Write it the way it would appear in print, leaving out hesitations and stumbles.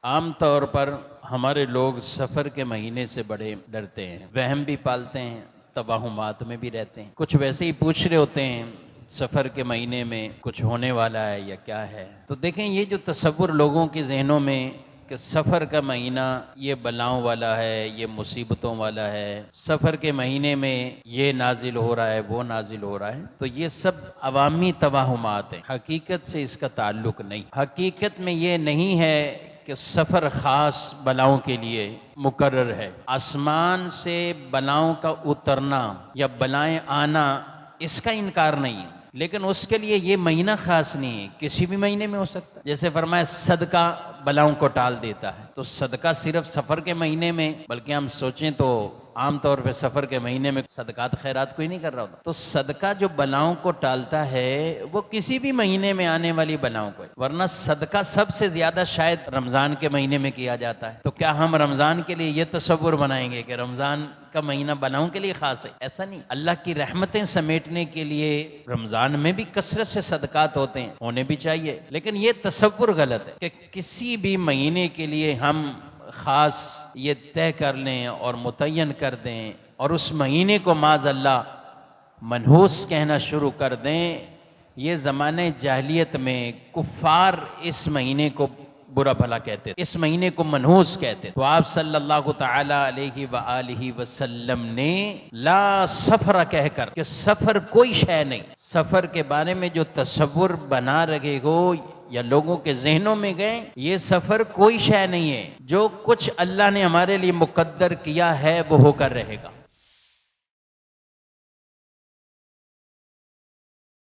عام طور پر ہمارے لوگ سفر کے مہینے سے بڑے ڈرتے ہیں، وہم بھی پالتے ہیں، توہمات میں بھی رہتے ہیں۔ کچھ ویسے ہی پوچھ رہے ہوتے ہیں سفر کے مہینے میں کچھ ہونے والا ہے یا کیا ہے۔ تو دیکھیں یہ جو تصور لوگوں کے ذہنوں میں کہ سفر کا مہینہ یہ بلاؤں والا ہے، یہ مصیبتوں والا ہے، سفر کے مہینے میں یہ نازل ہو رہا ہے، وہ نازل ہو رہا ہے، تو یہ سب عوامی توہمات ہیں، حقیقت سے اس کا تعلق نہیں۔ حقیقت میں یہ نہیں ہے کہ سفر خاص بلاؤں کے لیے مقرر ہے۔ آسمان سے بلاؤں کا اترنا یا بلائیں آنا اس کا انکار نہیں ہے، لیکن اس کے لیے یہ مہینہ خاص نہیں ہے، کسی بھی مہینے میں ہو سکتا ہے۔ جیسے فرمایا صدقہ بلاؤں کو ٹال دیتا ہے، تو صدقہ صرف سفر کے مہینے میں، بلکہ ہم سوچیں تو عام طور پہ سفر کے مہینے میں صدقات خیرات کوئی نہیں کر رہا ہوتا، تو صدقہ جو بلاؤں کو ٹالتا ہے وہ کسی بھی مہینے میں آنے والی بلاؤں کو ہے، ورنہ صدقہ سب سے زیادہ شاید رمضان کے مہینے میں کیا جاتا ہے۔ تو کیا ہم رمضان کے لیے یہ تصور بنائیں گے کہ رمضان کا مہینہ بلاؤں کے لیے خاص ہے؟ ایسا نہیں۔ اللہ کی رحمتیں سمیٹنے کے لیے رمضان میں بھی کثرت سے صدقات ہوتے ہیں، ہونے بھی چاہیے، لیکن یہ تصور غلط ہے کہ کسی بھی مہینے کے لیے ہم خاص یہ طے کر لیں اور متعین کر دیں اور اس مہینے کو معاذ اللہ منحوس کہنا شروع کر دیں۔ یہ زمانے جاہلیت میں کفار اس مہینے کو برا بھلا کہتے تھے، اس مہینے کو منحوس کہتے، تو آپ صلی اللہ تعالی علیہ وآلہ وسلم نے لا سفر کہہ کر کہ سفر کوئی شے نہیں، سفر کے بارے میں جو تصور بنا رکھے گو یا لوگوں کے ذہنوں میں گئے، یہ سفر کوئی شے نہیں ہے، جو کچھ اللہ نے ہمارے لیے مقدر کیا ہے وہ ہو کر رہے گا۔